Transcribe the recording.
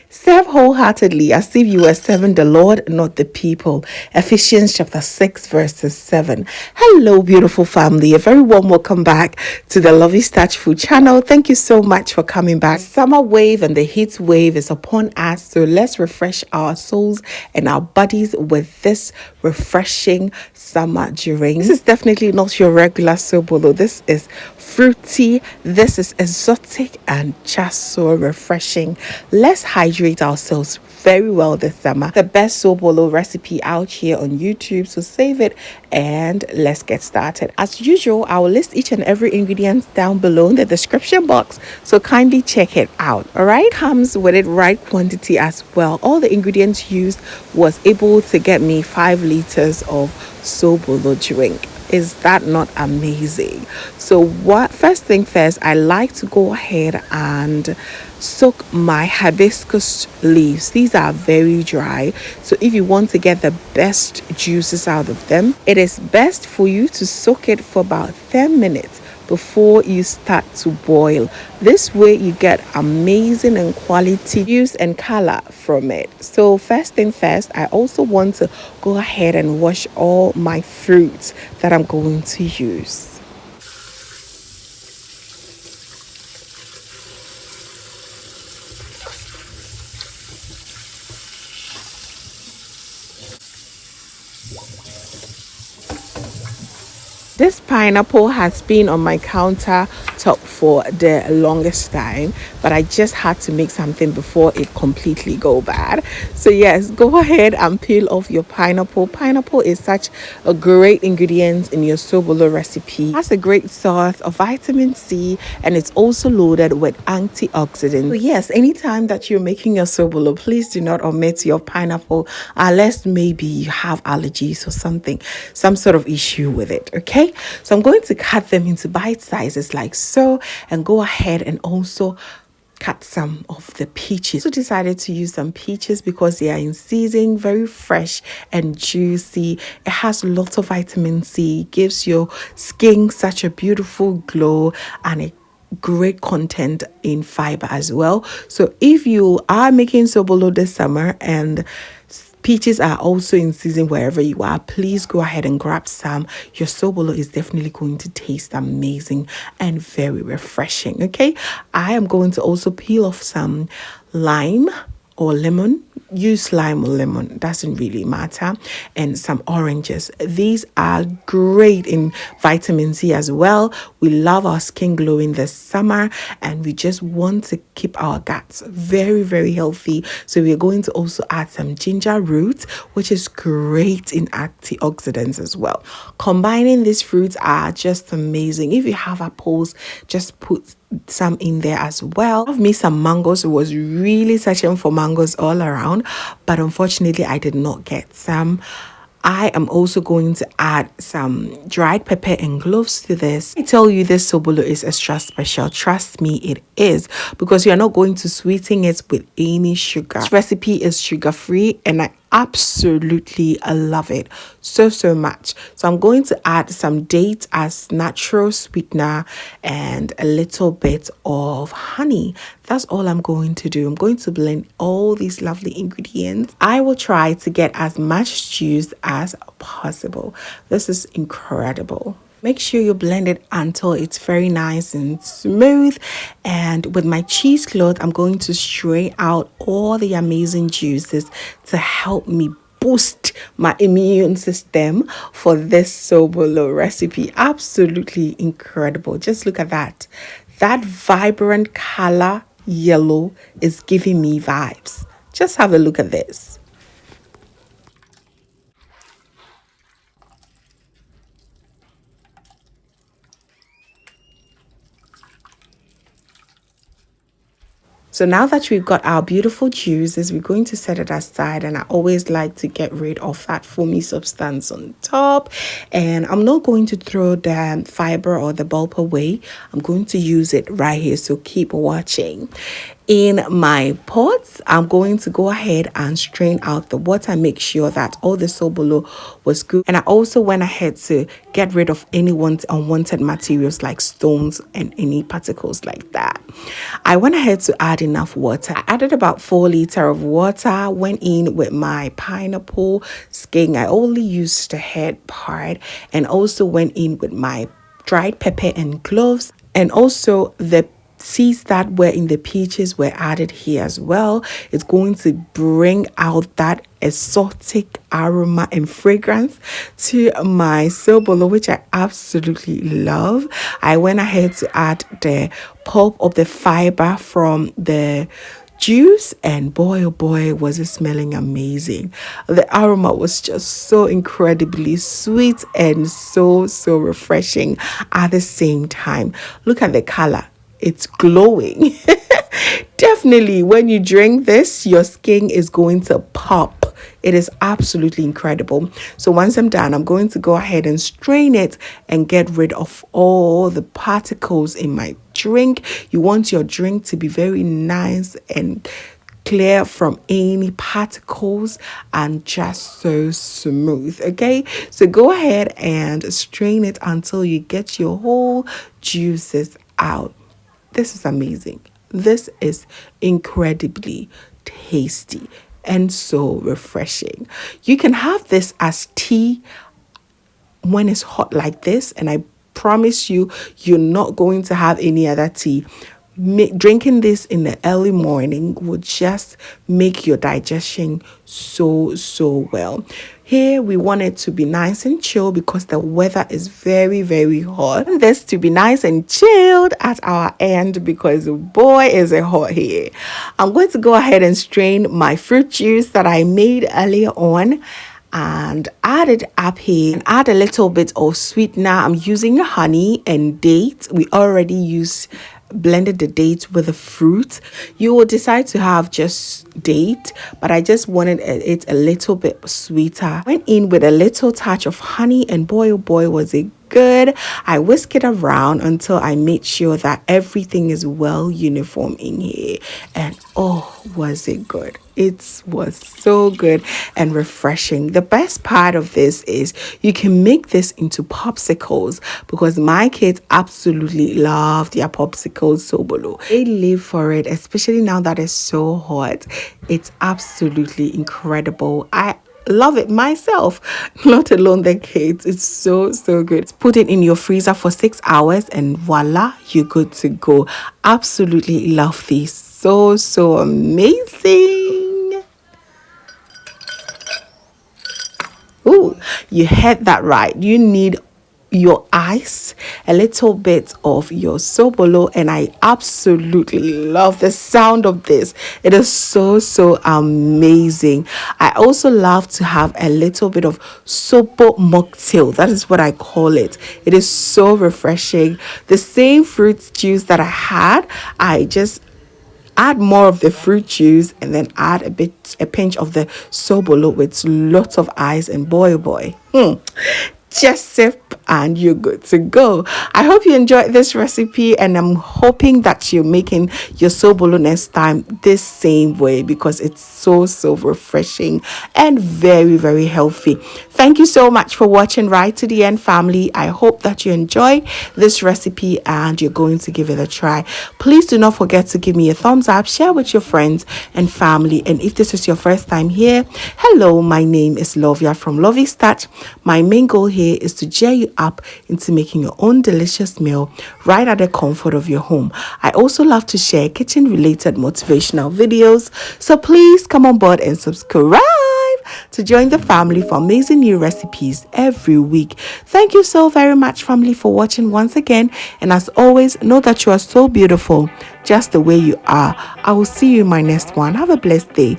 Serve wholeheartedly as if you were serving the Lord, not the people. Ephesians chapter 6 verses 7. Hello, beautiful family. A very warm welcome back to the Lovystouch food channel. Thank you so much for coming back. Summer wave and the heat wave is upon us, so let's refresh our souls and our bodies with this refreshing summer drink. This is definitely not your regular Sobolo. This is fruity, this is exotic, and just so refreshing. Let's hydrate ourselves very well this summer. The best Sobolo recipe out here on YouTube, so save it and let's get started. As usual, I will list each and every ingredient down below in the description box, so kindly check it out. All right, comes with it right quantity as well. All the ingredients used was able to get me 5 liters of Sobolo drink. Is that not amazing? So what first thing first, I like to go ahead and soak my hibiscus leaves. These are very dry, so if you want to get the best juices out of them, it is best for you to soak it for about 10 minutes before you start to boil. This way you get amazing and quality juice and color from it. So first thing first, I also want to go ahead and wash all my fruits that I'm going to use. This pineapple has been on my countertop for the longest time, but I just had to make something before it completely go bad. So yes, go ahead and peel off your pineapple. Pineapple is such a great ingredient in your Sobolo recipe. It has a great source of vitamin C, and it's also loaded with antioxidants. So yes, anytime that you're making your Sobolo, please do not omit your pineapple unless maybe you have allergies or something, some sort of issue with it. Okay, so I'm going to cut them into bite sizes like so, and go ahead and also cut some of the peaches. So decided to use some peaches because they are in season, very fresh and juicy. It has lots of vitamin C, gives your skin such a beautiful glow, and a great content in fiber as well. So if you are making Sobolo this summer and peaches are also in season wherever you are, please go ahead and grab some. Your Sobolo is definitely going to taste amazing and very refreshing. Okay, I am going to also peel off some lime or lemon. Use lime or lemon, doesn't really matter, and some oranges. These are great in vitamin C as well. We love our skin glowing this summer, and we just want to keep our guts very, very healthy. So we're going to also add some ginger root, which is great in antioxidants as well. Combining these fruits are just amazing. If you have apples, just put some in there as well. I have me some mangoes. I was really searching for mangoes all around, but unfortunately I did not get some. I am also going to add some dried pepper and cloves to this. I tell you, this Sobolo is extra special. Trust me, it is, because you're not going to sweeten it with any sugar. This recipe is sugar free, and I absolutely love it so much. So I'm going to add some dates as natural sweetener and a little bit of honey. That's all I'm going to do. I'm going to blend all these lovely ingredients. I will try to get as much juice as possible. This is incredible. Make sure you blend it until it's very nice and smooth. And with my cheesecloth, I'm going to strain out all the amazing juices to help me boost my immune system for this Sobolo recipe. Absolutely incredible. Just look at that. That vibrant color yellow is giving me vibes. Just have a look at this. So now that we've got our beautiful juices, we're going to set it aside, and I always like to get rid of that foamy substance on top. And I'm not going to throw the fiber or the pulp away. I'm going to use it right here, so keep watching. In my pots, I'm going to go ahead and strain out the water, make sure that all the Sobolo was good. And I also went ahead to get rid of any unwanted materials like stones and any particles like that. I went ahead to add enough water. I added about 4 liters of water, went in with my pineapple skin. I only used the head part, and also went in with my dried pepper and cloves, and also the seeds that were in the peaches were added here as well. It's going to bring out that exotic aroma and fragrance to my Sobolo, which I absolutely love. I went ahead to add the pulp of the fiber from the juice, and boy oh boy was it smelling amazing. The aroma was just so incredibly sweet and so refreshing at the same time. Look at the color, it's glowing. Definitely when you drink this, your skin is going to pop. It is absolutely incredible. So once I'm done, I'm going to go ahead and strain it and get rid of all the particles in my drink. You want your drink to be very nice and clear from any particles and just so smooth. Okay, so go ahead and strain it until you get your whole juices out. This is amazing. This is incredibly tasty and so refreshing. You can have this as tea when it's hot like this, and I promise you, you're not going to have any other tea. Drinking this in the early morning would just make your digestion so well. Here we want it to be nice and chill because the weather is very hot. This to be nice and chilled at our end because boy is it hot here. I'm going to go ahead and strain my fruit juice that I made earlier on and add it up here, and add a little bit of sweetener. I'm using honey and dates. We already blended the dates with the fruit. You will decide to have just date, but I just wanted it a little bit sweeter. Went in with a little touch of honey, and boy oh boy was it good. I whisk it around until I made sure that everything is well uniform in here, and oh was it good. It was so good and refreshing. The best part of this is you can make this into popsicles because my kids absolutely love their popsicles Sobolo. They live for it, especially now that it's so hot. It's absolutely incredible. I love it myself, not alone the kids. It's so good. Put it in your freezer for 6 hours and voila, you're good to go. Absolutely love these. So amazing. Ooh, you heard that right. You need your ice, a little bit of your Sobolo, and I absolutely love the sound of this. It is so amazing. I also love to have a little bit of Sopo mocktail. That is what I call it. It is so refreshing. The same fruit juice that I had, I just add more of the fruit juice and then add a pinch of the Sobolo with lots of ice, and boy oh boy, just sip and you're good to go. I hope you enjoyed this recipe, and I'm hoping that you're making your Sobolo next time this same way because it's so refreshing and very healthy. Thank you so much for watching right to the end, family. I hope that you enjoy this recipe and you're going to give it a try. Please do not forget to give me a thumbs up, share with your friends and family, and if this is your first time here, hello, my name is Lovia from Lovystouch. My main goal here is to cheer you up into making your own delicious meal right at the comfort of your home. I also love to share kitchen related motivational videos, so please come on board and subscribe to join the family for amazing new recipes every week. Thank you so very much, family, for watching once again, and as always, know that you are so beautiful just the way you are. I will see you in my next one. Have a blessed day.